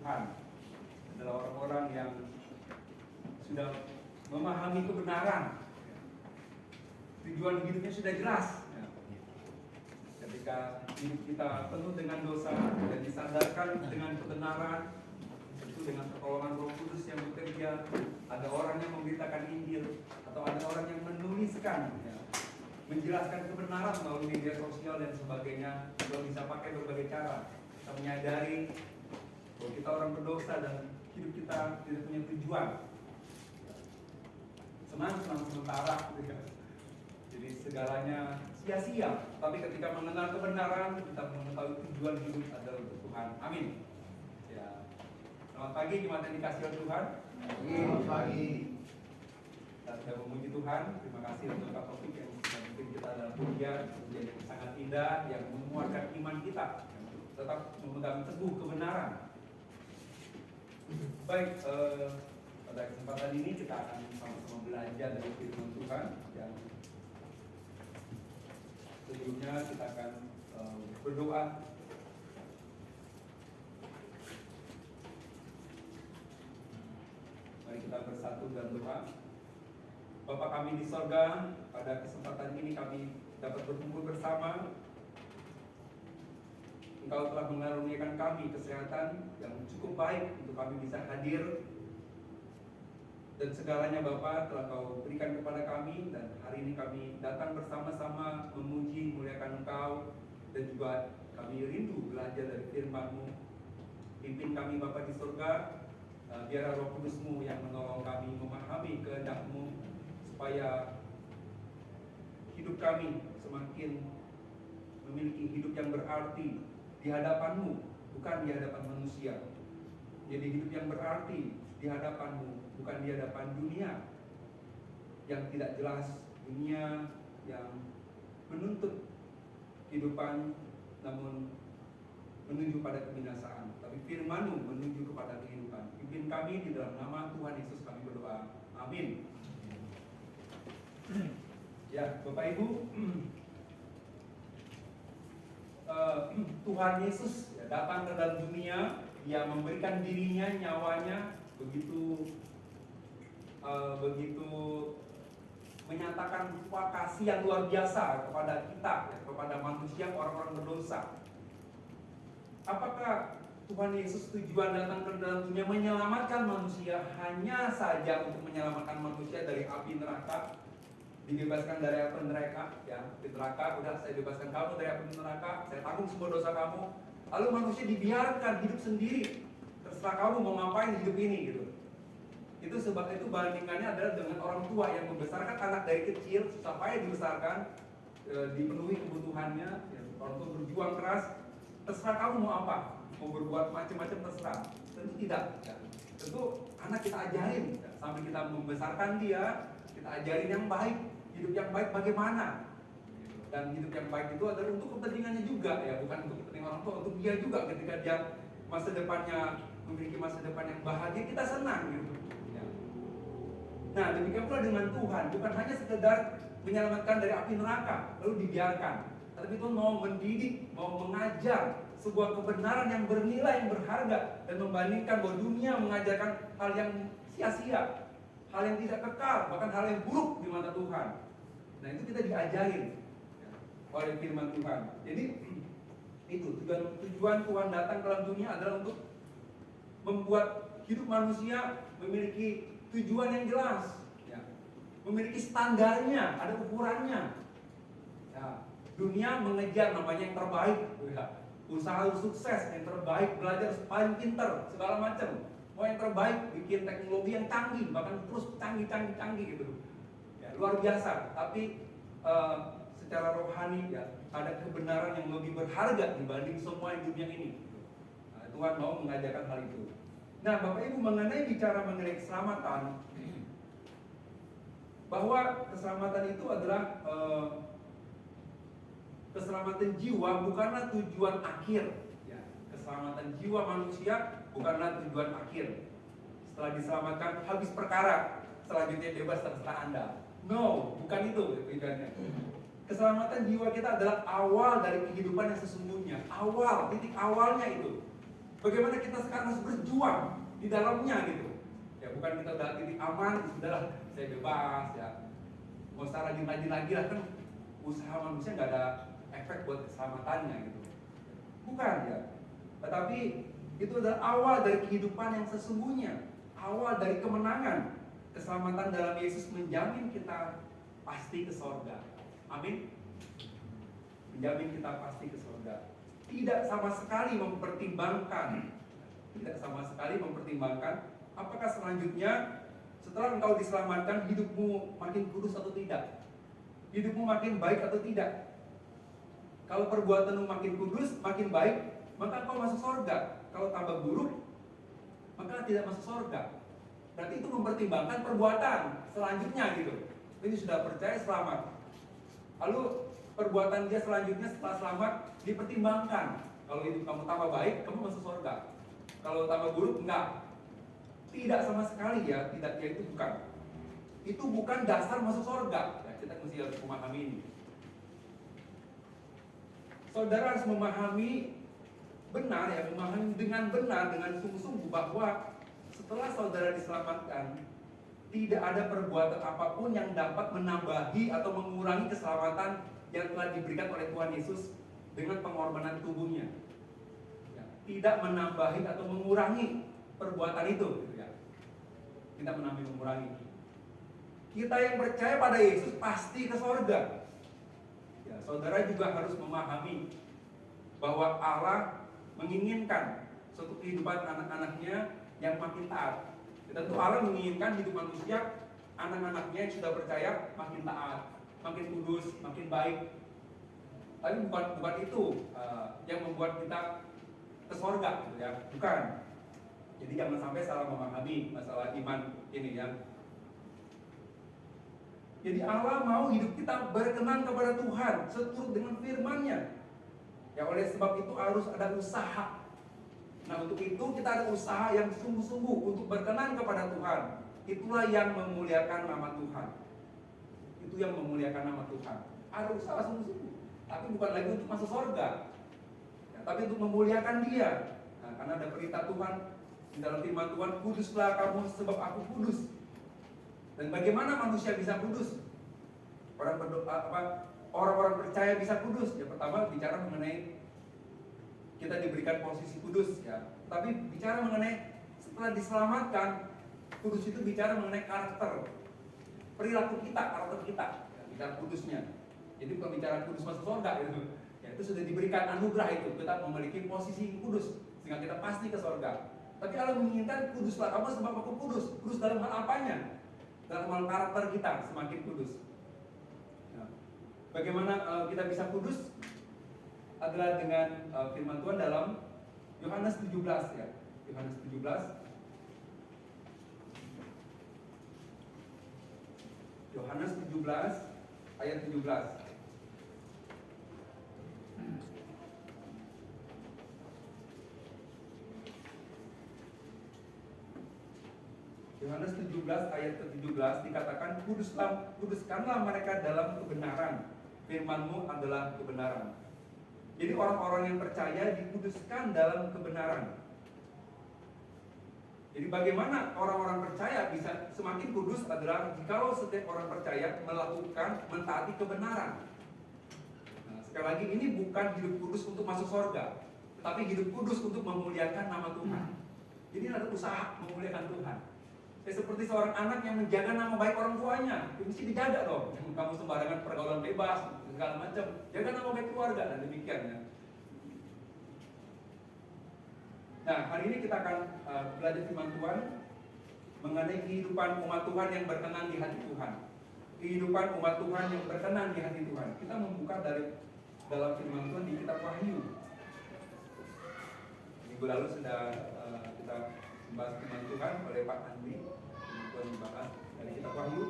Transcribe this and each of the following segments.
Tuhan adalah orang-orang yang sudah memahami kebenaran. Tujuan hidupnya sudah jelas. Ketika hidup kita penuh dengan dosa dan disadarkan dengan kebenaran, itu dengan pertolongan Roh Kudus yang bekerja, ada orang yang memberitakan Injil atau ada orang yang menuliskan, menjelaskan kebenaran melalui media sosial dan sebagainya. Kita bisa pakai berbagai cara. Kita menyadari bahwa kita orang berdosa dan hidup kita tidak punya tujuan. Senang-senang sementara, jadi segalanya sia-sia. Tapi ketika mengenal kebenaran, kita mengetahui tujuan hidup adalah untuk Tuhan. Amin. Ya. Selamat pagi jemaat yang dikasihi oleh Tuhan. Selamat pagi. Kita sudah memuji Tuhan. Terima kasih untuk Pak Taufik yang sudah memimpin kita dalam pujian yang sangat indah, yang menguatkan iman kita, tetap memegang teguh kebenaran. Baik, pada kesempatan ini kita akan sama-sama belajar dari firman Tuhan. Yang sebelumnya kita akan berdoa. Mari kita bersatu dalam doa. Bapa kami di sorga, pada kesempatan ini kami dapat berkumpul bersama. Engkau telah mengaruniakan kami kesehatan yang cukup baik untuk kami bisa hadir. Dan segalanya Bapa telah Kau berikan kepada kami. Dan hari ini kami datang bersama-sama memuji, muliakan Engkau. Dan juga kami rindu belajar dari firman-Mu. Pimpin kami Bapa di surga. Biarlah Roh Kudus-Mu yang menolong kami memahami kehendak-Mu, supaya hidup kami semakin memiliki hidup yang berarti di hadapan-Mu, bukan di hadapan manusia. Jadi hidup yang berarti di hadapan-Mu, bukan di hadapan dunia yang tidak jelas, dunia yang menuntut kehidupan namun menuju pada kebinasaan. Tapi firman-Mu menuju kepada kehidupan. Pimpin kami di dalam nama Tuhan Yesus kami berdoa. Amin. Ya, Bapak Ibu, Tuhan Yesus datang ke dalam dunia. Dia memberikan dirinya, nyawanya, begitu menyatakan kasih yang luar biasa kepada kita, kepada manusia, orang-orang berdosa. Apakah Tuhan Yesus tujuan datang ke dalam dunia menyelamatkan manusia hanya saja untuk menyelamatkan manusia dari api neraka, dibebaskan dari api neraka, api neraka, udah saya bebaskan kamu dari api neraka, saya tanggung semua dosa kamu, lalu manusia dibiarkan hidup sendiri, terserah kamu mau ngapain hidup ini gitu. Itu sebab itu bandingannya adalah dengan orang tua yang membesarkan anak dari kecil supaya dibesarkan, dipenuhi kebutuhannya, orang tua berjuang keras, terserah kamu mau apa, mau berbuat macam-macam terserah. Tentu tidak, tentu anak kita ajarin, sambil kita membesarkan dia, kita ajarin yang baik, hidup yang baik bagaimana. Dan hidup yang baik itu adalah untuk kepentingannya juga, bukan untuk kepentingan orang tua, untuk dia juga. Ketika dia masa depannya memiliki masa depan yang bahagia, kita senang gitu. Nah, demikian pula dengan Tuhan, bukan hanya sekedar menyelamatkan dari api neraka lalu dibiarkan, tapi Tuhan mau mendidik, mau mengajar sebuah kebenaran yang bernilai, yang berharga, dan membandingkan bahwa dunia mengajarkan hal yang sia-sia, hal yang tidak kekal, bahkan hal yang buruk di mata Tuhan. Nah, itu kita diajarin oleh firman Tuhan. Jadi itu tujuan Tuhan datang ke dalam dunia adalah untuk membuat hidup manusia memiliki tujuan yang jelas, memiliki standarnya, ada ukurannya. Dunia mengejar namanya yang terbaik, usaha sukses yang terbaik, belajar paling pinter, segala macam. Mau yang terbaik, bikin teknologi yang canggih, bahkan terus canggih gitu. Luar biasa. Tapi secara rohani ada kebenaran yang lebih berharga dibanding semua yang dunia ini. Tuhan mau mengajarkan hal itu. Nah, Bapak Ibu, bicara mengenai keselamatan, bahwa keselamatan itu adalah keselamatan jiwa bukanlah tujuan akhir. Keselamatan jiwa manusia bukanlah tujuan akhir. Setelah diselamatkan habis perkara, selanjutnya bebas terserah Anda. No, bukan itu tujuannya. Keselamatan jiwa kita adalah awal dari kehidupan yang sesungguhnya. Awal, titik awalnya itu. Bagaimana kita sekarang harus berjuang di dalamnya gitu. Ya bukan kita udah titik aman, sudahlah saya bebas ya. Nggak usah rajin-rajin lagi lah, kan usaha manusia nggak ada efek buat keselamatannya gitu. Bukan ya. Tetapi itu adalah awal dari kehidupan yang sesungguhnya, awal dari kemenangan. Keselamatan dalam Yesus menjamin kita pasti ke sorga. Amin. Menjamin kita pasti ke sorga. Tidak sama sekali mempertimbangkan apakah selanjutnya setelah engkau diselamatkan hidupmu makin kudus atau tidak, hidupmu makin baik atau tidak. Kalau perbuatanmu makin kudus, makin baik, maka engkau masuk sorga. Kalau tambah buruk, maka tidak masuk sorga. Berarti itu mempertimbangkan perbuatan selanjutnya gitu. Ini sudah percaya selamat, lalu perbuatan dia selanjutnya setelah selamat dipertimbangkan. Kalau hidup kamu tambah baik, kamu masuk surga. Kalau tambah buruk, enggak. Tidak sama sekali ya, tidak, ya itu bukan. Itu bukan dasar masuk surga. Ya, kita mesti harus memahami ini. Saudara harus memahami benar ya, memahami dengan benar, dengan sungguh-sungguh bahwa setelah saudara diselamatkan, tidak ada perbuatan apapun yang dapat menambahi atau mengurangi keselamatan yang telah diberikan oleh Tuhan Yesus dengan pengorbanan tubuhnya. Ya, tidak menambahi atau mengurangi perbuatan itu, gitu ya. Tidak menambah mengurangi. Kita yang percaya pada Yesus pasti ke sorga. Ya, saudara juga harus memahami bahwa Allah menginginkan suatu kehidupan anak-anaknya yang makin taat. Tentu Allah menginginkan hidup manusia, anak-anaknya yang sudah percaya makin taat, makin kudus, makin baik. Tapi bukan itu yang membuat kita ke sorga, gitu ya. Bukan. Jadi jangan sampai salah memahami masalah iman ini ya. Jadi Allah mau hidup kita berkenan kepada Tuhan seturut dengan firman-Nya. Ya oleh sebab itu harus ada usaha. Nah untuk itu kita ada usaha yang sungguh-sungguh untuk berkenan kepada Tuhan. Itulah yang memuliakan nama Tuhan. Itu yang memuliakan nama Tuhan. Ada usaha sungguh-sungguh. Tapi bukan lagi untuk masuk surga, ya, tapi untuk memuliakan Dia. Nah, karena ada perintah Tuhan di dalam firman Tuhan, kuduslah kamu sebab aku kudus. Dan bagaimana manusia bisa kudus? Orang-orang percaya bisa kudus. Ya pertama bicara mengenai kita diberikan posisi kudus ya. Tapi bicara mengenai setelah diselamatkan, kudus itu bicara mengenai karakter, perilaku kita, karakter kita, ya, bicara kudusnya. Jadi bukan bicara kudus masuk surga itu. Ya, itu sudah diberikan anugerah itu, kita memiliki posisi kudus sehingga kita pasti ke surga. Tapi Allah menginginkan kuduslah kamu sebab aku kudus. Kudus dalam hal apanya? Dalam hal karakter kita semakin kudus. Ya. Bagaimana kita bisa kudus? Adalah dengan firman Tuhan dalam Yohanes 17 ya. Yohanes 17. Yohanes 17 ayat 17. Yohanes 17 ayat ke-17 dikatakan, kuduskanlah mereka dalam kebenaran. Firman-Mu adalah kebenaran. Jadi orang-orang yang percaya dikuduskan dalam kebenaran. Jadi bagaimana orang-orang percaya bisa semakin kudus adalah jikalau setiap orang percaya melakukan, mentaati kebenaran. Nah, sekali lagi ini bukan hidup kudus untuk masuk surga, tetapi hidup kudus untuk memuliakan nama Tuhan. Jadi ada usaha memuliakan Tuhan. Seperti seorang anak yang menjaga nama baik orang tuanya, itu mesti dijaga dong. Kamu sembarangan pergaulan bebas, segala macam, jaga nama baik keluarga dan demikian ya. Nah, hari ini kita akan belajar firman Tuhan mengenai kehidupan umat Tuhan yang berkenan di hati Tuhan. Kehidupan umat Tuhan yang berkenan di hati Tuhan. Kita membuka dari dalam firman Tuhan di kitab Wahyu. Minggu lalu sudah kita membahas firman Tuhan oleh Pak Andi. Firman Tuhan dibahas dari kitab Wahyu.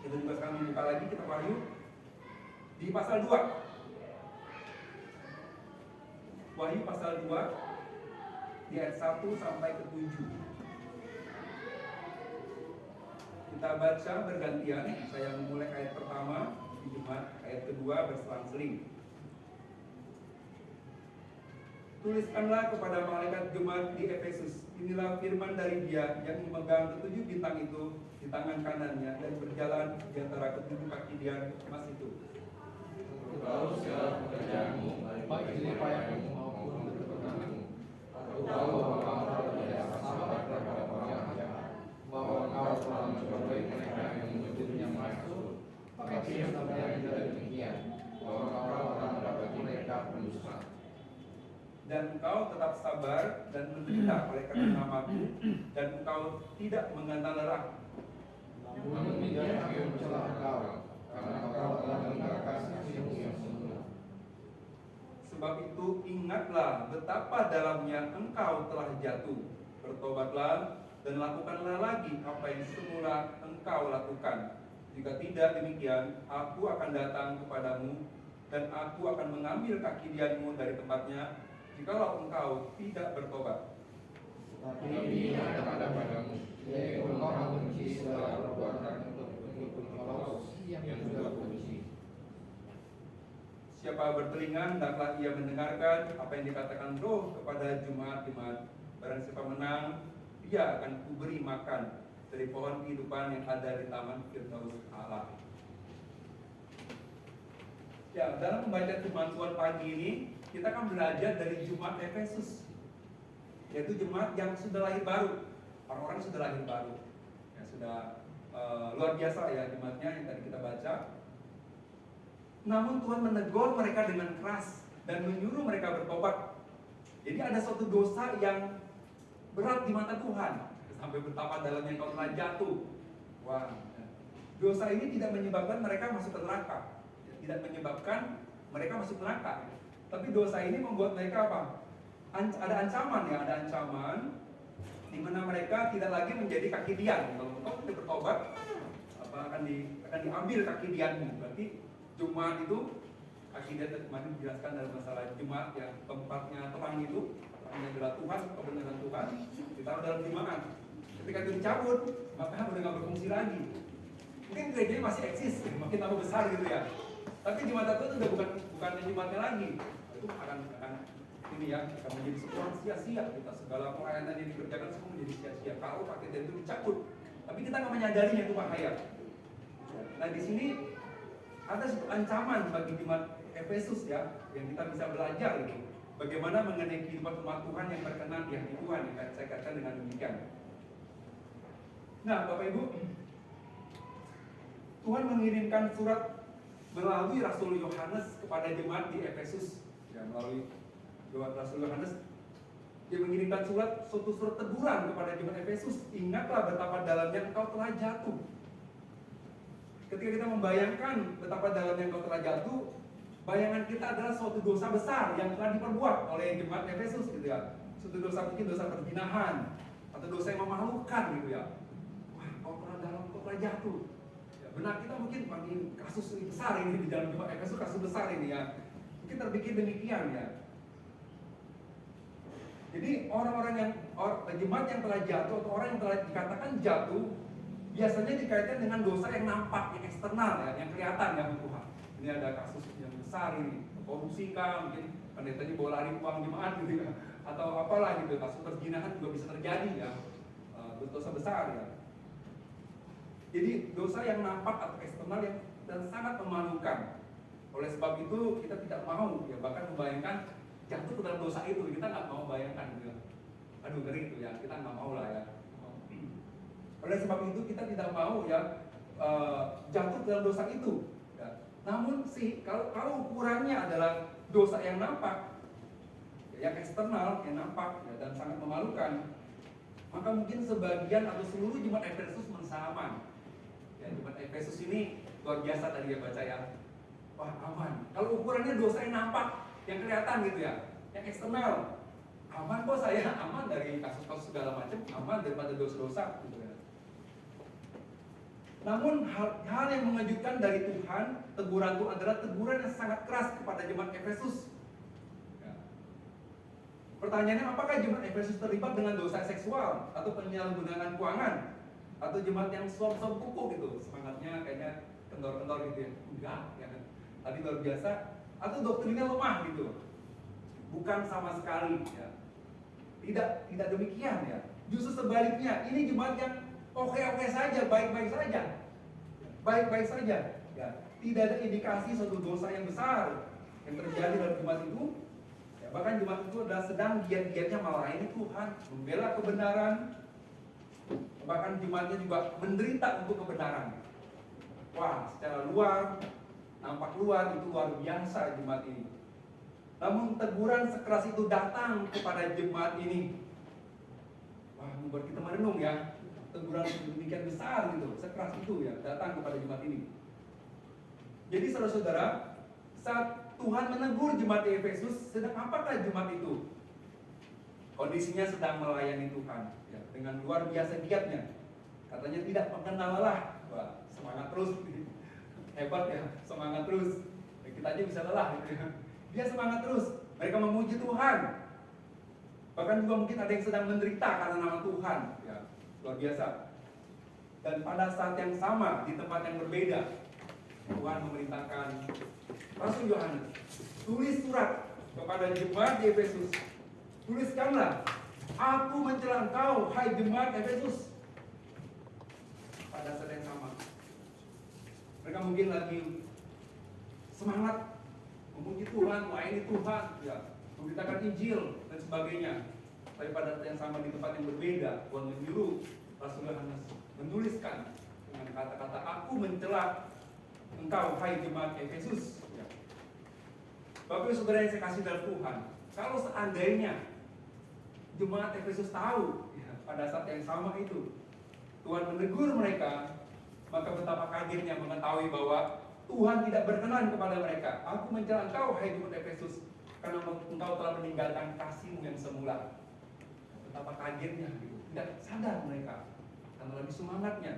Kita juga sekarang membuka lagi kitab Wahyu di pasal 2. Wahyu pasal 2 di ayat 1 sampai ke 7. Kita baca bergantian. Saya memulai ayat pertama di Jumat, ayat kedua berselang-seling. Tuliskanlah kepada malaikat jemaat di Efesus, inilah firman dari Dia yang memegang ketujuh bintang itu di tangan kanannya dan berjalan di antara ketujuh kaki dia emas itu. Tahu segala pekerjaanmu, baik jeripayahmu maupun keteguhanmu. Aku tahu bahwa kamu tidak sabar terhadap orang jahat, bahwa engkau telah mencobai mereka yang menyebutnya masuk, tetapi yang sebenarnya tidak demikian, bahwa engkau telah mendapati mereka pendusta. Dan engkau tetap sabar dan menderita oleh karena namaku, dan engkau tidak menggantang lelah. Namun tidak aku mencela engkau, karena engkau telah meninggalkan kasihmu yang sempurna. Sebab itu ingatlah betapa dalamnya engkau telah jatuh. Bertobatlah dan lakukanlah lagi apa yang semula engkau lakukan. Jika tidak demikian, aku akan datang kepadamu dan aku akan mengambil kaki dianmu dari tempatnya, jikalau engkau tidak bertobat. Tapi ini ada padamu, yaitu engkau membenci segala perbuatan untuk mengikut Paulus yang juga benci. Siapa bertelinga, hendaklah ia mendengarkan apa yang dikatakan Roh kepada jemaat-jemaat. Barang siapa menang, dia akan kuberi makan dari pohon kehidupan yang ada di taman Firdaus Allah. Ya, dalam membaca firman Tuhan pagi ini, kita akan belajar dari jemaat Efesus, yaitu jemaat yang sudah lahir baru. Orang-orang sudah lahir baru, ya, sudah luar biasa ya jemaatnya yang tadi kita baca. Namun Tuhan menegur mereka dengan keras dan menyuruh mereka bertobat. Jadi ada suatu dosa yang berat di mata Tuhan, sampai betapa dalamnya kau telah jatuh. Wah, dosa ini tidak menyebabkan mereka masuk ke neraka, tidak menyebabkan mereka masuk neraka. Tapi dosa ini membuat mereka apa? Ada ancaman ya, ada ancaman di mana mereka tidak lagi menjadi kaki dian. Kalau engkau tidak bertobat, akan diambil kaki dianmu. Berarti Jumat itu kaki dian kemarin dijelaskan dalam masalah Jumat yang tempatnya terang itu, terangnya adalah Tuhan, kebenaran Tuhan, ditaruh dalam jemaat. Ketika itu dicabut, maka udah nggak berfungsi lagi. Mungkin gerejanya masih eksis, makin tambah besar gitu ya. Tapi Jumat itu udah bukan Jumatnya lagi. Itu akan ini ya, akan menjadi sebuah sia-sia. Kita segala pelayanan yang dikerjakan semua menjadi sia-sia kalau pakai dan itu dicabut. Tapi kita nggak menyadarinya itu bahaya. Nah di sini ada satu ancaman bagi jemaat Efesus ya, yang kita bisa belajar gitu. Bagaimana mengenai kehidupan umat Tuhan yang berkenan di hati Tuhan, yang saya katakan dengan demikian. Nah Bapak Ibu, Tuhan mengirimkan surat melalui Rasul Yohanes kepada jemaat di Efesus. Ya, melalui Rasul Yohanes, dia mengirimkan suatu surat teguran kepada jemaat Efesus. Ingatlah betapa dalamnya engkau telah jatuh. Ketika kita membayangkan betapa dalamnya engkau telah jatuh, bayangan kita adalah suatu dosa besar yang telah diperbuat oleh jemaat Efesus gitu ya. Suatu dosa, mungkin dosa perzinahan atau dosa yang memalukan gitu ya. Wah, engkau telah jatuh. Ya, benar kita mungkin kasus besar ini di dalam jemaat Efesus, kasus besar ini ya. Mungkin terpikir demikian ya. Jadi jemaat yang telah jatuh atau orang yang telah dikatakan jatuh biasanya dikaitkan dengan dosa yang nampak, yang eksternal ya, yang kelihatan ya Tuhan. Ini ada kasus yang besar ini, korupsi kah, mungkin pendetanya bawa lari uang jemaat gitu ya, atau apalah gitu, kasus perzinahan juga bisa terjadi ya, dosa besar ya. Jadi dosa yang nampak atau eksternal yang dan sangat memalukan. Oleh sebab itu kita tidak mau ya bahkan membayangkan jatuh ke dalam dosa itu, kita nggak mau bayangkan gitu. Aduh ngeri itu ya, kita nggak mau lah ya. Oleh sebab itu kita tidak mau ya jatuh ke dalam dosa itu. Ya. Namun sih kalau ukurannya adalah dosa yang nampak, yang eksternal, yang nampak ya, dan sangat memalukan, maka mungkin sebagian atau seluruh jemaat Efesus mensaman. Ya, jemaat Efesus ini luar biasa tadi ya baca ya. Wah aman. Kalau ukurannya dosa yang nampak, yang kelihatan gitu ya, yang eksternal, aman kok saya, aman dari kasus-kasus segala macam, aman daripada dosa-dosa gitu ya. Namun hal yang mengejutkan dari Tuhan, teguran Tuhan adalah teguran yang sangat keras kepada jemaat Efesus. Ya. Pertanyaannya, apakah jemaat Efesus terlibat dengan dosa seksual atau penyalahgunaan keuangan atau jemaat yang suam-suam kuku gitu, semangatnya kayaknya kendor-kendor gitu ya? Enggak, ya kan? Tadi luar biasa. Atau doktrinnya lemah gitu. bukan sama sekali. Ya. Tidak demikian ya. Justru sebaliknya, ini jemaat yang oke-oke saja, baik-baik saja, baik-baik saja. Ya. Tidak ada indikasi suatu dosa yang besar yang terjadi dalam jemaat itu. Ya, bahkan jemaat itu adalah sedang giat-giatnya melayani Tuhan, membela kebenaran. Bahkan jemaatnya juga menderita untuk kebenaran. Wah, secara luar, nampak luar itu luar biasa jemaat ini. Namun teguran sekeras itu datang kepada jemaat ini. Wah, membuat kita merenung ya. Teguran sedemikian besar gitu, sekeras itu ya, datang kepada jemaat ini. Jadi saudara-saudara, saat Tuhan menegur jemaat di Efesus, sedang apakah jemaat itu? Kondisinya sedang melayani Tuhan ya, dengan luar biasa giatnya. Katanya tidak mengenal lelah. Wah, semangat terus. Hebat ya, semangat terus. Ya, kita aja bisa lelah gitu ya. Dia semangat terus. Mereka memuji Tuhan. Bahkan juga mungkin ada yang sedang menderita karena nama Tuhan. Ya, luar biasa. Dan pada saat yang sama, di tempat yang berbeda, Tuhan memerintahkan Rasul Yohanes, tulis surat kepada jemaat di Efesus. Tuliskanlah, aku mencela engkau, hai jemaat Efesus. Pada saat yang sama, mereka mungkin lagi semangat memuji Tuhan, melayani Tuhan, ya, memberitakan Injil dan sebagainya. Tapi pada saat yang sama di tempat yang berbeda, Tuhan menyuruh Rasul Yohanes menuliskan dengan kata-kata, aku mencela engkau, hai jemaat Efesus. Ya. Bapak Ibu Saudara yang saya kasih dalam Tuhan, kalau seandainya jemaat Efesus tahu ya, pada saat yang sama itu Tuhan menegur mereka, maka betapa kagetnya mengetahui bahwa Tuhan tidak berkenan kepada mereka. Aku mencela engkau, hai jemaat Efesus, karena engkau telah meninggalkan kasihmu yang semula. Betapa kagetnya gitu. Tidak sadar mereka karena lebih semangatnya.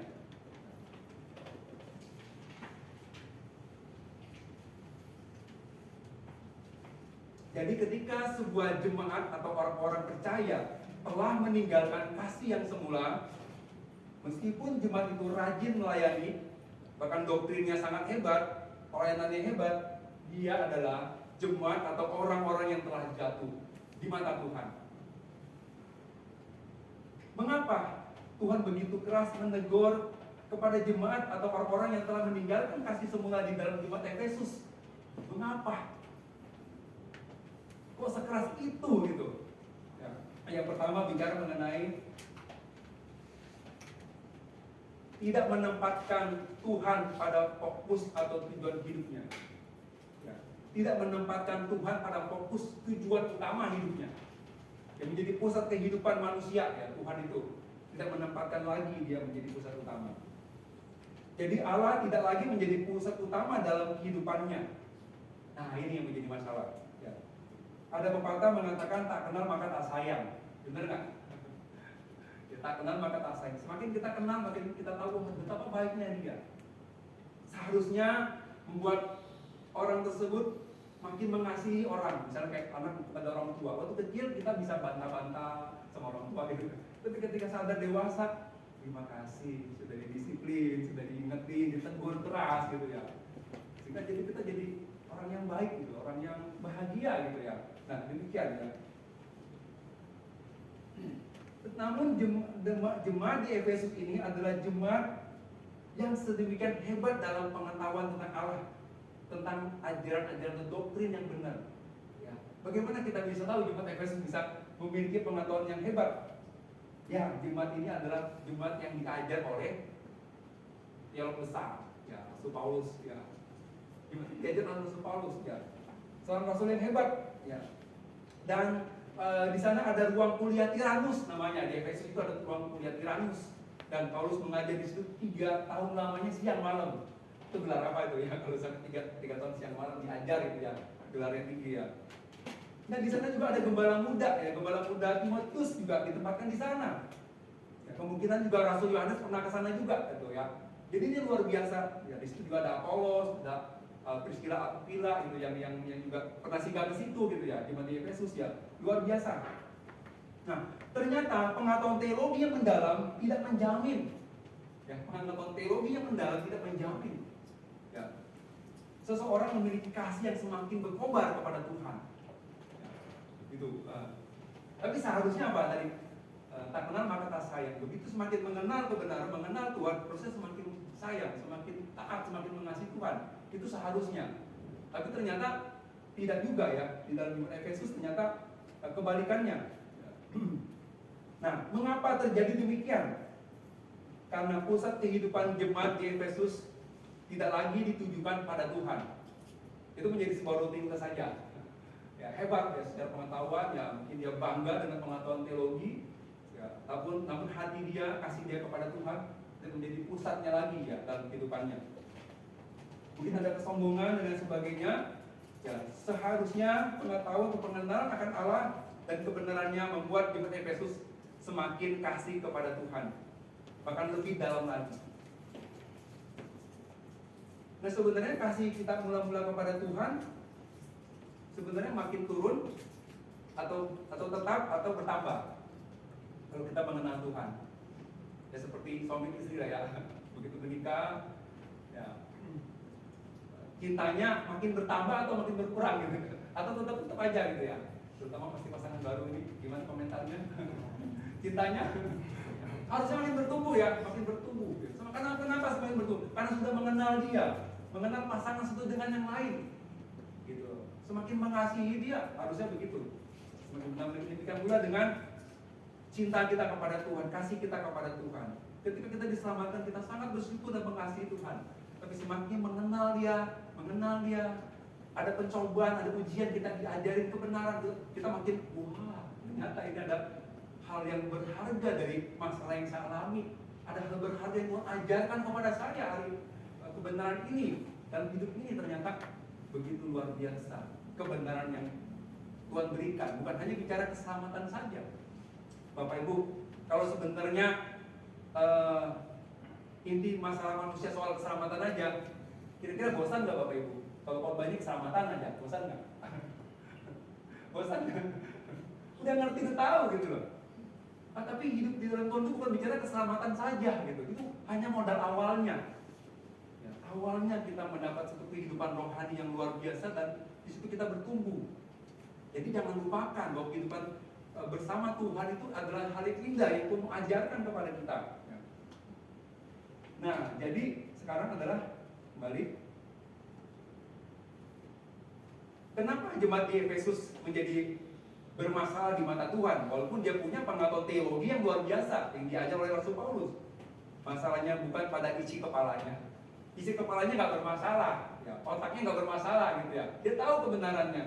Jadi ketika sebuah jemaat atau orang-orang percaya telah meninggalkan kasih yang semula, meskipun jemaat itu rajin melayani, bahkan doktrinnya sangat hebat, pelayanannya hebat, dia adalah jemaat atau orang-orang yang telah jatuh di mata Tuhan. Mengapa Tuhan begitu keras menegur kepada jemaat atau orang-orang yang telah meninggalkan kasih semula di dalam jemaat Efesus? Mengapa? Kok sekeras itu gitu? Ya. Yang pertama bicara mengenai tidak menempatkan Tuhan pada fokus atau tujuan hidupnya. Ya. Tidak menempatkan Tuhan pada fokus tujuan utama hidupnya. Yang menjadi pusat kehidupan manusia ya, Tuhan itu tidak menempatkan lagi dia menjadi pusat utama. Jadi Allah tidak lagi menjadi pusat utama dalam kehidupannya. Nah, ini yang menjadi masalah. Ya. Ada pepatah mengatakan tak kenal maka tak sayang. Benar nggak? Ya, tak kenal maka tak sayang. Semakin kita kenal, makin kita tahu betapa baiknya dia. Seharusnya membuat orang tersebut makin mengasihi orang. Misalnya kayak anak kepada orang tua. Waktu kecil kita bisa bantah-bantah sama orang tua gitu. Tapi ketika sadar dewasa, terima kasih sudah didisiplin, sudah diingetin, ditegur keras gitu ya. Sehingga kita jadi orang yang baik gitu, orang yang bahagia gitu ya. Nah, demikian ya. Namun jemaat di Efesus ini adalah jemaat yang sedemikian hebat dalam pengetahuan tentang Allah, tentang ajaran-ajaran dan doktrin yang benar. Ya. Bagaimana kita bisa tahu jemaat Efesus bisa memiliki pengetahuan yang hebat? Ya, jemaat ini adalah jemaat yang diajar oleh teolog besar, ya, Rasul Paulus, ya. Diajar oleh Rasul Paulus, ya. Seorang rasul yang hebat, ya. Dan di sana ada ruang kuliah Tiranus namanya. Di Efesus itu ada ruang kuliah Tiranus. Dan Paulus mengajar di situ 3 tahun lamanya siang malam. Itu gelar apa itu ya? Kalau sampai 3 tahun siang malam diajar itu ya, gelar yang tinggi ya. Nah di sana juga ada gembala muda ya, gembala muda Timotius juga ditempatkan di sana. Ya, kemungkinan juga Rasul Yohanes pernah ke sana juga gitu ya. Jadi ini luar biasa. Ya di situ juga ada Apolos, ada Priscilla Aquila gitu yang juga pernah singgah ke situ gitu ya di Efesus ya. Luar biasa. Nah, ternyata pengetahuan teologi yang mendalam tidak menjamin. Ya, pengetahuan teologi yang mendalam tidak menjamin. Ya. Seseorang memiliki kasih yang semakin berkobar kepada Tuhan. Ya. Gitu. Tapi seharusnya apa tadi? Tak kenal maka tak sayang. Begitu semakin mengenal kebenaran, mengenal Tuhan, proses semakin sayang, semakin taat, semakin mengasihi Tuhan. Itu seharusnya. Tapi ternyata tidak juga ya. Di dalam Efesus ternyata kebalikannya. Nah, mengapa terjadi demikian? Karena pusat kehidupan jemaat di Efesus tidak lagi ditujukan pada Tuhan. Itu menjadi sebuah rutinitas saja. Ya, hebat ya secara pengetahuan, ya mungkin dia bangga dengan pengetahuan teologi, ya, namun hati dia, kasih dia kepada Tuhan dan menjadi pusatnya lagi ya dalam kehidupannya. Mungkin ada kesombongan dan sebagainya. Ya, seharusnya pengetahuan atau pengenalan akan Allah dan kebenarannya membuat jemaat Efesus semakin kasih kepada Tuhan, bahkan lebih dalam lagi. Nah, sebenarnya kasih kita mula-mula kepada Tuhan sebenarnya makin turun atau tetap atau bertambah kalau kita mengenal Tuhan. Ya seperti suami istri lah ya, begitu menikah, ya cintanya makin bertambah atau makin berkurang gitu, atau tetap aja gitu ya. Terutama masih pasangan baru ini, gimana komentarnya? Cintanya harusnya makin bertumbuh ya, makin bertumbuh. Kenapa semakin bertumbuh? Karena sudah mengenal dia, mengenal pasangan satu dengan yang lain. Gitu. Semakin mengasihi dia, harusnya begitu. Semakin demikian pula dengan cinta kita kepada Tuhan, kasih kita kepada Tuhan. Ketika kita diselamatkan, kita sangat bersyukur dan mengasihi Tuhan. Tapi semakin mengenal dia, ada pencobaan, ada ujian, kita diajarin kebenaran, kita makin wah, ternyata ini ada hal yang berharga dari masalah yang saya alami. Ada hal berharga yang Tuhan ajarkan kepada saya hari kebenaran ini dalam hidup ini, ternyata begitu luar biasa kebenaran yang Tuhan berikan. Bukan hanya bicara keselamatan saja, Bapak Ibu. Kalau sebenarnya inti masalah manusia soal keselamatan aja, kira-kira bosan nggak Bapak Ibu? Kalau korbannya keselamatan aja, bosan nggak? Bosan nggak? Udah ngerti, udah tahu gitu loh. Tapi hidup di dalam Tuhan itu bukan bicara keselamatan saja gitu. Itu hanya modal awalnya. Ya, awalnya kita mendapat satu kehidupan rohani yang luar biasa dan di situ kita bertumbuh. Jadi jangan lupakan bahwa kehidupan bersama Tuhan itu adalah hal yang indah yang Tuhan ajarkan kepada kita. Ya. Nah, jadi sekarang adalah kembali. Kenapa jemaat di Efesus menjadi bermasalah di mata Tuhan, walaupun dia punya pengetahuan teologi yang luar biasa yang diajar oleh Rasul Paulus? Masalahnya bukan pada isi kepalanya. Isi kepalanya nggak bermasalah, ya, otaknya nggak bermasalah gitu ya. Dia tahu kebenarannya.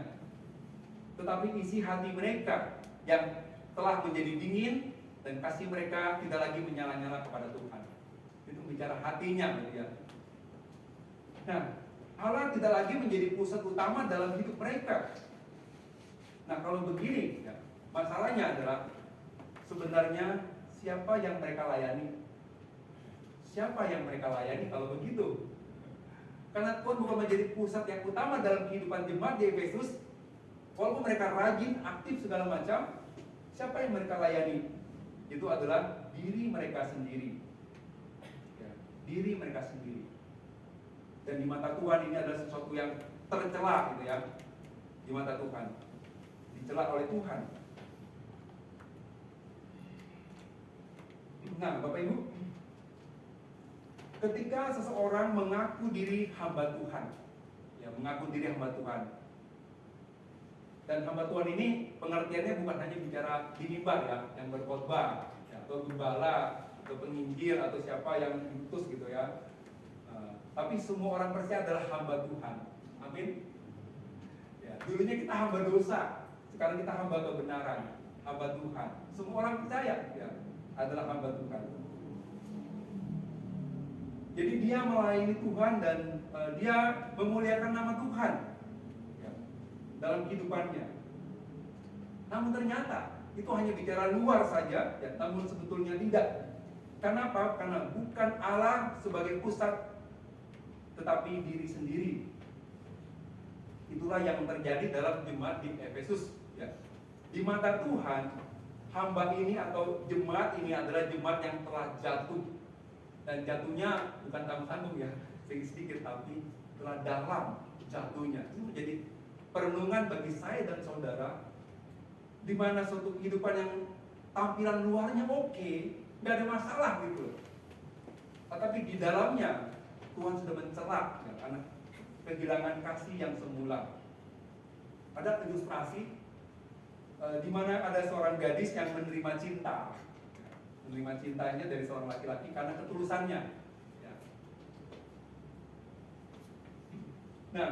Tetapi isi hati mereka yang telah menjadi dingin dan kasih mereka tidak lagi menyala-nyala kepada Tuhan. Itu bicara hatinya gitu ya. Nah, Allah tidak lagi menjadi pusat utama dalam hidup mereka. Nah, kalau begini, ya, masalahnya adalah sebenarnya siapa yang mereka layani? Siapa yang mereka layani kalau begitu? Karena Tuhan bukan menjadi pusat yang utama dalam kehidupan jemaat di Efesus. Walaupun mereka rajin, aktif segala macam, siapa yang mereka layani? Itu adalah diri mereka sendiri. Ya, diri mereka sendiri. Dan di mata Tuhan ini adalah sesuatu yang tercela gitu ya. Di mata Tuhan. Dicela oleh Tuhan. Nah, Bapak Ibu, ketika seseorang mengaku diri hamba Tuhan, ya, mengaku diri hamba Tuhan, dan hamba Tuhan ini pengertiannya bukan hanya bicara di mimbar ya, yang berkhotbah, ya, atau gembala, atau penginjil, atau siapa yang diutus gitu ya. Tapi semua orang percaya adalah hamba Tuhan. Amin. Ya, dulunya kita hamba dosa, sekarang kita hamba kebenaran, hamba Tuhan. Semua orang percaya ya, adalah hamba Tuhan. Jadi dia melayani Tuhan dan dia memuliakan nama Tuhan ya, dalam kehidupannya. Namun ternyata itu hanya bicara luar saja, ya, namun sebetulnya tidak. Kenapa? Karena bukan Allah sebagai pusat, tetapi diri sendiri. Itulah yang terjadi dalam jemaat di Efesus. Ya. Di mata Tuhan, hamba ini atau jemaat ini adalah jemaat yang telah jatuh. Dan jatuhnya bukan tanggung-tanggung ya, sedikit-sedikit, tapi telah dalam jatuhnya. Ini menjadi perenungan bagi saya dan saudara. di mana suatu kehidupan yang tampilan luarnya oke, nggak ada masalah gitu. Tetapi di dalamnya Tuhan sudah mencelak ya, karena kehilangan kasih yang semula. Ada ilustrasi di mana ada seorang gadis yang menerima cinta, menerima cintanya dari seorang laki-laki karena ketulusannya. Ya. Nah,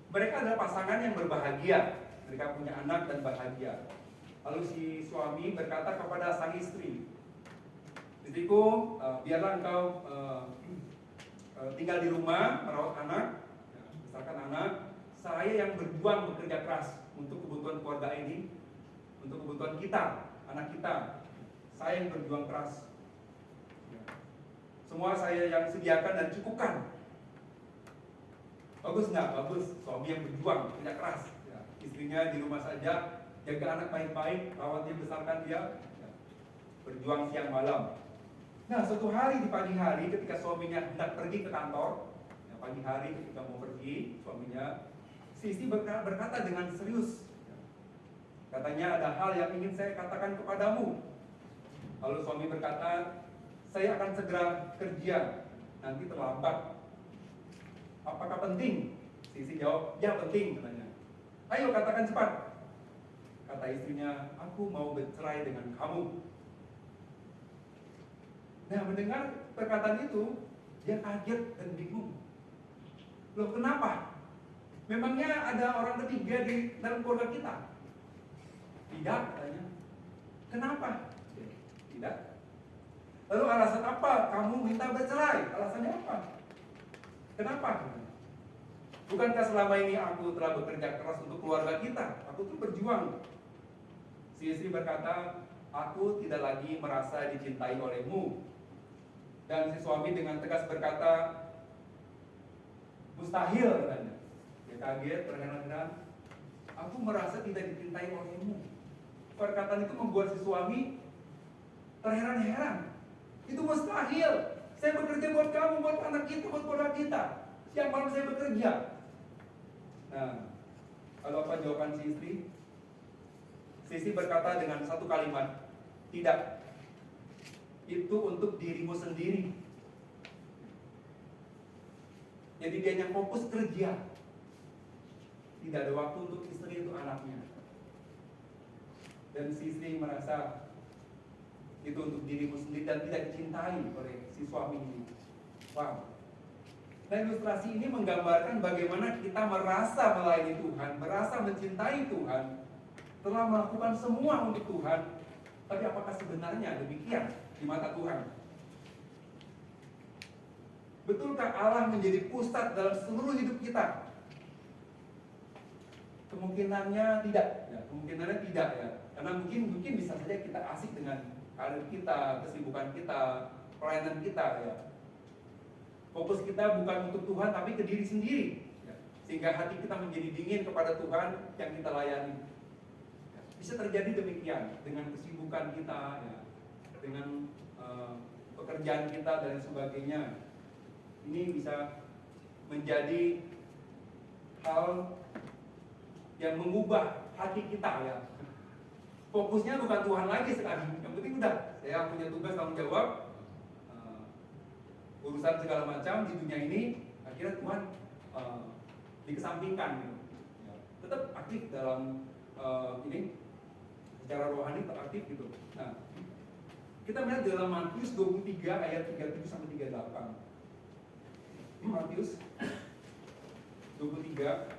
mereka adalah pasangan yang berbahagia, mereka punya anak dan bahagia. Lalu si suami berkata kepada sang istri, istriku, biarlah engkau tinggal di rumah merawat anak, besarkan anak. Saya yang berjuang bekerja keras untuk kebutuhan keluarga ini, untuk kebutuhan kita, anak kita. Saya yang berjuang keras. Semua saya yang sediakan dan cukupkan. Bagus nggak? Bagus. Suami yang berjuang, bekerja keras. Ya. Istrinya di rumah saja, jaga anak baik-baik, rawat dia, besarkan dia, ya. Berjuang siang malam. Nah, suatu hari di pagi hari ketika suaminya hendak pergi ke kantor, ya, pagi hari ketika mau pergi, suaminya, si istri berkata dengan serius, katanya ada hal yang ingin saya katakan kepadamu. Lalu suami berkata, saya akan segera kerja, nanti terlambat. Apakah penting? Si istri jawab, ya penting katanya. Ayo katakan cepat. Kata istrinya, aku mau bercerai dengan kamu. Nah, mendengar perkataan itu, dia kaget dan bingung. Loh, kenapa? Memangnya ada orang ketiga di dalam keluarga kita? Tidak, katanya. Kenapa? Tidak. Lalu alasan apa kamu minta bercerai? Alasannya apa? Kenapa? Bukankah selama ini aku telah bekerja keras untuk keluarga kita? Aku tuh berjuang. Si istri berkata, aku tidak lagi merasa dicintai olehmu. Dan si suami dengan tegas berkata, mustahil katanya. Dia kaget, terheran-heran. Aku merasa tidak dicintai olehmu. Perkataan itu membuat si suami terheran-heran. Itu mustahil. Saya bekerja buat kamu, buat anak kita, buat keluarga kita. Siang malam saya bekerja. Nah, kalau apa jawaban si istri? Si istri berkata dengan satu kalimat, tidak. Itu untuk dirimu sendiri. Jadi dia yang fokus kerja. Tidak ada waktu untuk istri, untuk anaknya. Dan si istri merasa itu untuk dirimu sendiri dan tidak dicintai oleh si suami ini. Wow. Nah, ilustrasi ini menggambarkan bagaimana kita merasa melayani Tuhan, merasa mencintai Tuhan, telah melakukan semua untuk Tuhan. Tapi apakah sebenarnya demikian di mata Tuhan? Betulkah Allah menjadi pusat dalam seluruh hidup kita? Kemungkinannya tidak, ya. Kemungkinannya tidak ya. Karena mungkin bisa saja kita asik dengan karir kita, kesibukan kita, pelayanan kita ya. Fokus kita bukan untuk Tuhan tapi ke diri sendiri ya. Sehingga hati kita menjadi dingin kepada Tuhan yang kita layani ya. Bisa terjadi demikian dengan kesibukan kita ya, dengan pekerjaan kita dan sebagainya. Ini bisa menjadi hal yang mengubah hati kita ya. Fokusnya bukan Tuhan lagi sekarang. Yang penting udah, saya punya tugas tanggung jawab, urusan segala macam di dunia ini. Akhirnya Tuhan dikesampingkan gitu. Ya. Tetap aktif dalam ini secara rohani, tetap aktif gitu. Nah, kita melihat dalam Matius 23 ayat 37 sampai 38. Matius 23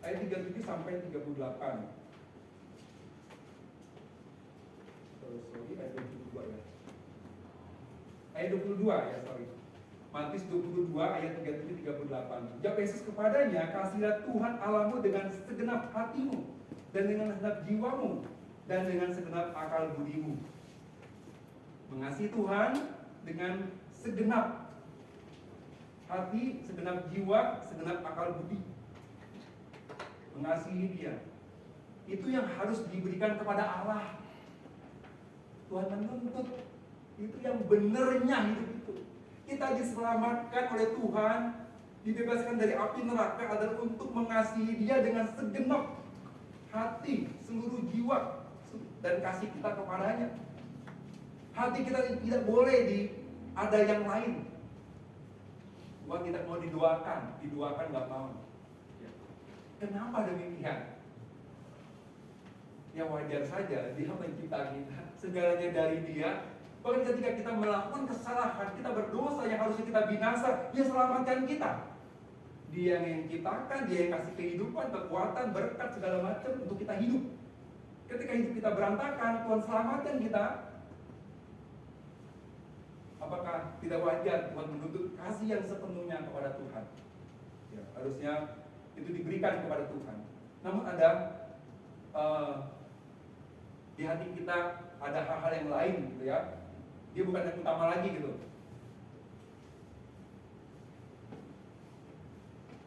ayat 37 sampai 38. Ayat 22 ya. Ayat 22 ya, sorry. Matius 22 ayat 37 38. Jawab Yesus kepadanya, kasihilah Tuhan Allahmu dengan segenap hatimu dan dengan segenap jiwamu dan dengan segenap akal budimu. Mengasihi Tuhan dengan segenap hati, segenap jiwa, segenap akal budi. Mengasihi Dia. Itu yang harus diberikan kepada Allah. Tuhan menuntut itu yang benernya hidup itu. Kita diselamatkan oleh Tuhan, dibebaskan dari api neraka adalah untuk mengasihi Dia dengan segenap hati, seluruh jiwa dan kasih kita kepadanya. Hati kita tidak boleh ada yang lain. Tuhan tidak mau diduakan nggak mau. Ya. Kenapa demikian? Ya wajar saja, Dia mencipta kita, segalanya dari Dia. Bahkan ketika kita melakukan kesalahan, kita berdosa yang harusnya kita binasa, Dia selamatkan kita. Dia yang menciptakan, Dia yang kasih kehidupan, kekuatan, berkat, segala macam untuk kita hidup. Ketika hidup kita berantakan, Tuhan selamatkan kita. Apakah tidak wajar Tuhan menuntut kasih yang sepenuhnya kepada Tuhan? Ya, harusnya itu diberikan kepada Tuhan. Namun ada di hati kita ada hal-hal yang lain gitu ya. Dia bukan yang utama lagi gitu.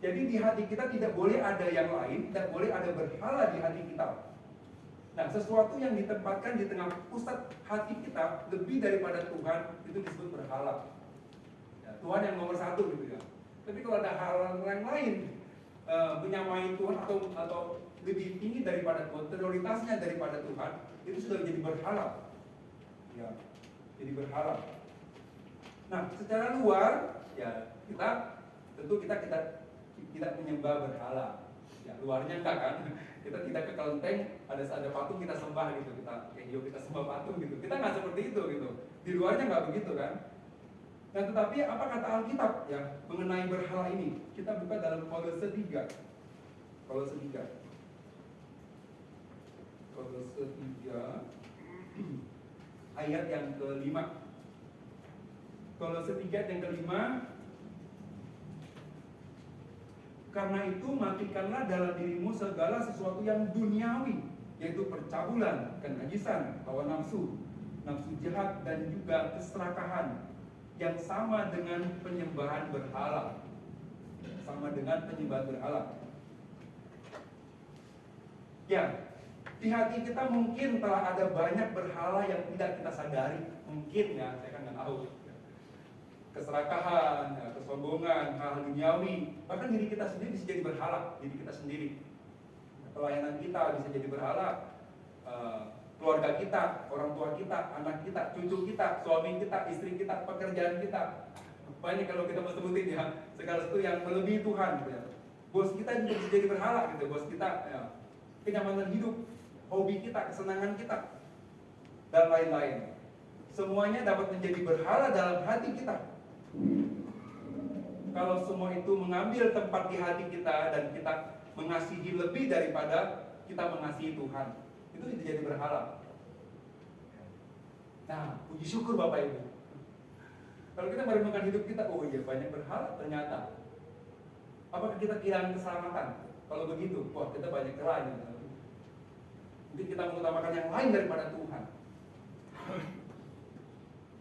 Jadi di hati kita tidak boleh ada yang lain, tidak boleh ada berhala di hati kita. Nah, sesuatu yang ditempatkan di tengah pusat hati kita lebih daripada Tuhan itu disebut berhala. Ya, Tuhan yang nomor satu gitu ya. Tapi kalau ada hal yang lain menyamai Tuhan atau lebih tinggi daripada Tuhan, prioritasnya daripada Tuhan, itu sudah jadi berhala. Ya, jadi berhala. Nah, secara luar ya kita tentu kita tidak menyembah berhala. Ya, luarnya enggak kan? Kita tidak ke kelenteng, ada patung kita sembah gitu, kita sembah patung gitu. Kita nggak seperti itu gitu. Di luarnya nggak begitu kan? Nah, tetapi apa kata Alkitab ya mengenai berhala ini? Kita buka dalam Kolose 3. Kolose 3. Kolose 3 ayat yang ke-5. Kolose 3 yang ke-5. Karena itu matikanlah dalam dirimu segala sesuatu yang duniawi, yaitu percabulan, kenajisan, hawa nafsu, nafsu jahat, dan juga keserakahan yang sama dengan penyembahan berhala. Sama dengan penyembahan berhala. Ya, di hati kita mungkin telah ada banyak berhala yang tidak kita sadari. Mungkin ya, saya kan nggak tahu. Keserakahan, kesombongan, hal duniawi, bahkan diri kita sendiri bisa jadi berhala, diri kita sendiri. Pelayanan kita bisa jadi berhala, keluarga kita, orang tua kita, anak kita, cucu kita, suami kita, istri kita, pekerjaan kita. Banyak kalau kita mau sebutin ya, segala sesuatu yang melebihi Tuhan. Gitu ya. Bos kita juga bisa jadi berhala, gitu. Bos kita, ya. Kenyamanan hidup, hobi kita, kesenangan kita, dan lain-lain. Semuanya dapat menjadi berhala dalam hati kita. Kalau semua itu mengambil tempat di hati kita dan kita mengasihi lebih daripada kita mengasihi Tuhan, itu jadi berhala. Nah, puji syukur Bapak Ibu. Kalau kita merenungkan hidup kita, oh iya banyak berhala ternyata. Apakah kita kehilangan keselamatan? Kalau begitu, wah kita banyak celah. Mungkin kita mengutamakan yang lain daripada Tuhan.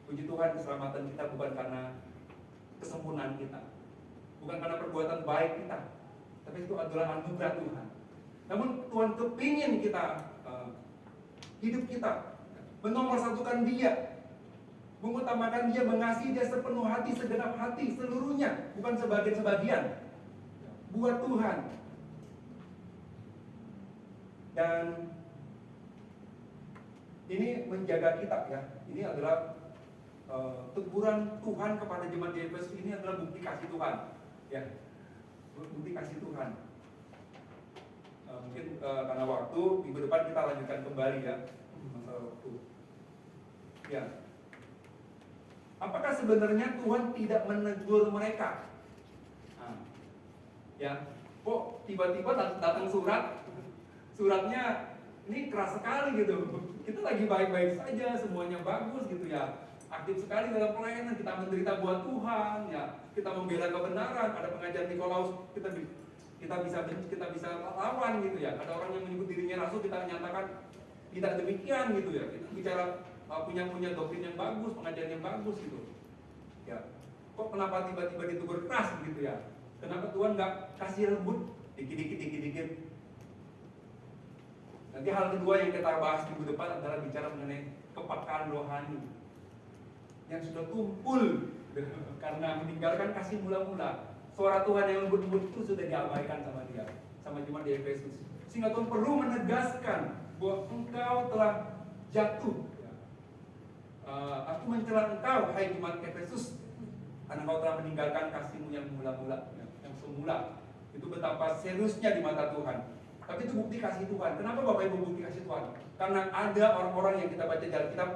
Puji Tuhan, keselamatan kita bukan karena kesempurnaan kita, bukan karena perbuatan baik kita, tapi itu adalah anugerah Tuhan. Namun Tuhan kepingin kita hidup kita menomorsatukan Dia, mengutamakan Dia, mengasihi Dia sepenuh hati, segenap hati, seluruhnya, bukan sebagian-sebagian, buat Tuhan. Dan ini menjaga kita ya. Ini adalah teguran Tuhan kepada jemaat di Efesus ini adalah bukti kasih Tuhan, ya, bukti kasih Tuhan. Mungkin karena waktu minggu depan kita lanjutkan kembali ya masalah waktu. Ya, apakah sebenarnya Tuhan tidak menegur mereka? Nah, ya, kok tiba-tiba datang suratnya ini keras sekali gitu. Kita lagi baik-baik saja, semuanya bagus gitu ya. Aktif sekali dalam pelayanan, kita menderita buat Tuhan, ya, kita membela kebenaran. Ada pengajar Nikolaus, kita bisa lawan gitu ya. Ada orang yang menyebut dirinya rasul, kita nyatakan tidak demikian gitu ya. Kita bicara punya doktrin yang bagus, pengajaran yang bagus gitu. Ya, kok kenapa tiba-tiba ditegur keras gitu ya? Kenapa Tuhan nggak kasih lembut dikit-dikit? Nanti hal kedua yang kita bahas minggu depan adalah bicara mengenai kepekaan rohani yang sudah tumpul karena meninggalkan kasih mula-mula. Suara Tuhan yang lembut-lembut itu sudah diabaikan sama dia, sama jemaat di Efesus. Sehingga Tuhan perlu menegaskan bahwa engkau telah jatuh. Aku mencela engkau, hai jemaat Efesus, karena engkau telah meninggalkan kasihmu yang mula-mula, yang semula. Itu betapa seriusnya di mata Tuhan. Tapi itu bukti kasih Tuhan. Kenapa Bapak Ibu bukti kasih Tuhan? Karena ada orang-orang yang kita baca di Alkitab,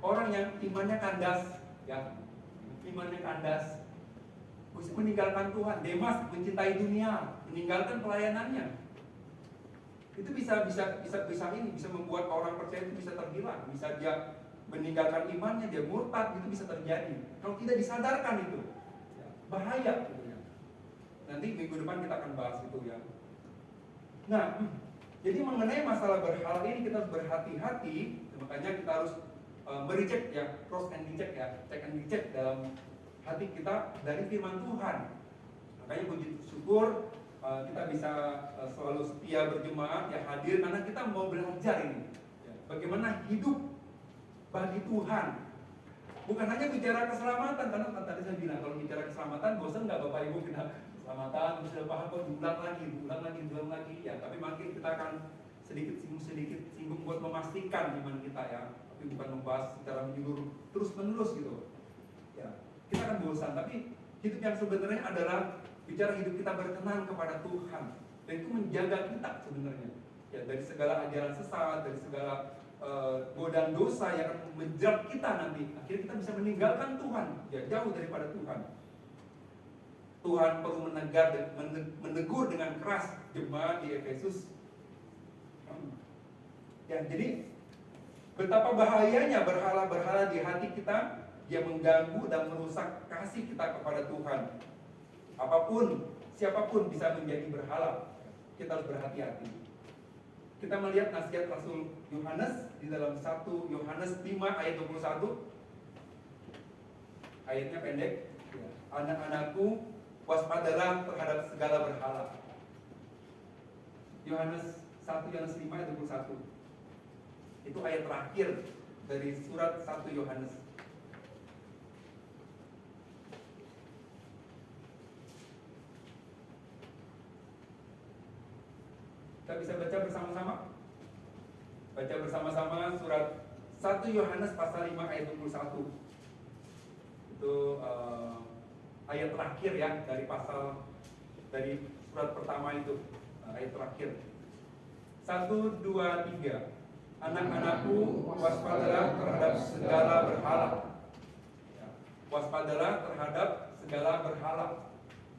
orang yang imannya kandas, ya, imannya kandas, meninggalkan Tuhan. Demas mencintai dunia, meninggalkan pelayanannya. Itu bisa membuat orang percaya itu bisa tergila, bisa dia meninggalkan imannya, dia murtad, itu bisa terjadi. Kalau tidak disadarkan itu, bahaya. Nanti minggu depan kita akan bahas itu ya. Nah, jadi mengenai masalah berhala ini kita harus berhati-hati. Makanya kita harus merecek ya, cross and recheck ya, check and recheck dalam hati kita dari firman Tuhan. Makanya puji syukur kita bisa selalu setia berjemaat ya, hadir karena kita mau belajar ini bagaimana hidup bagi Tuhan. Bukan hanya bicara keselamatan, karena tadi saya bilang kalau bicara keselamatan bosan nggak Bapak Ibu kita keselamatan sudah paham kok diulang lagi ya. Tapi makin kita akan sedikit singgung buat memastikan iman kita ya, tapi bukan membahas secara menyeluruh terus menerus gitu ya. Kita akan bosan, tapi hidup yang sebenarnya adalah bicara hidup kita berkenan kepada Tuhan, dan itu menjaga kita sebenarnya ya dari segala ajaran sesat, dari segala godaan dosa yang akan menjerat kita nanti. Akhirnya kita bisa meninggalkan Tuhan ya, jauh daripada Tuhan. Tuhan perlu menegur dengan keras jemaat di Efesus ya. Jadi betapa bahayanya berhala-berhala di hati kita, dia mengganggu dan merusak kasih kita kepada Tuhan. Siapapun bisa menjadi berhala. Kita harus berhati-hati. Kita melihat nasihat Rasul Yohanes di dalam 1 Yohanes 5 ayat 21. Ayatnya pendek. Anak-anakku, waspadalah terhadap segala berhala. 1 Yohanes 5 ayat 21. Itu ayat terakhir dari surat 1 Yohanes. Kita bisa baca bersama-sama. Baca bersama-sama surat 1 Yohanes pasal 5 ayat 21. Itu ayat terakhir ya dari surat pertama itu, ayat terakhir. 1, 2, 3. Anak-anakku, waspadalah terhadap segala berhala. Ya, waspadalah terhadap segala berhala.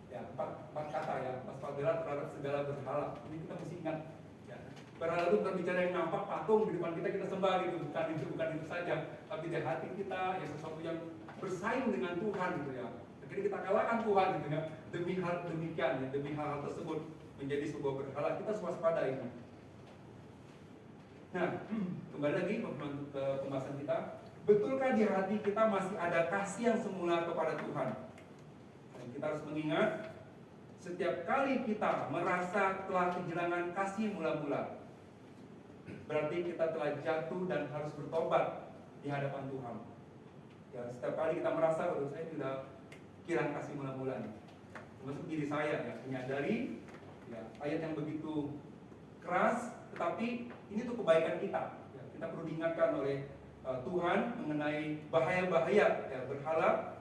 Ya, empat kata ya, waspadalah terhadap segala berhala. Ini kita mesti ingat. Ya. Berhala itu bukan bicara yang nampak patung di depan kita sembah gitu, bukan itu saja. Tapi di hati kita ya sesuatu yang bersaing dengan Tuhan gitu ya. Akhirnya kita kalahkan Tuhan gitu ya. Demi hal demikian ya, demi hal tersebut menjadi sebuah berhala, kita harus waspada ini. Nah, kembali lagi ke pembahasan kita. Betulkah di hati kita masih ada kasih yang semula kepada Tuhan? Dan kita harus mengingat, setiap kali kita merasa telah kehilangan kasih mula-mula, berarti kita telah jatuh dan harus bertobat di hadapan Tuhan. Ya, setiap kali kita merasa bahwa saya sudah kehilangan kasih mula-mula nih, termasuk diri saya ya, menyadari ya, ayat yang begitu keras, tetapi ini tuh kebaikan kita. Ya, kita perlu diingatkan oleh Tuhan mengenai bahaya-bahaya ya, berhala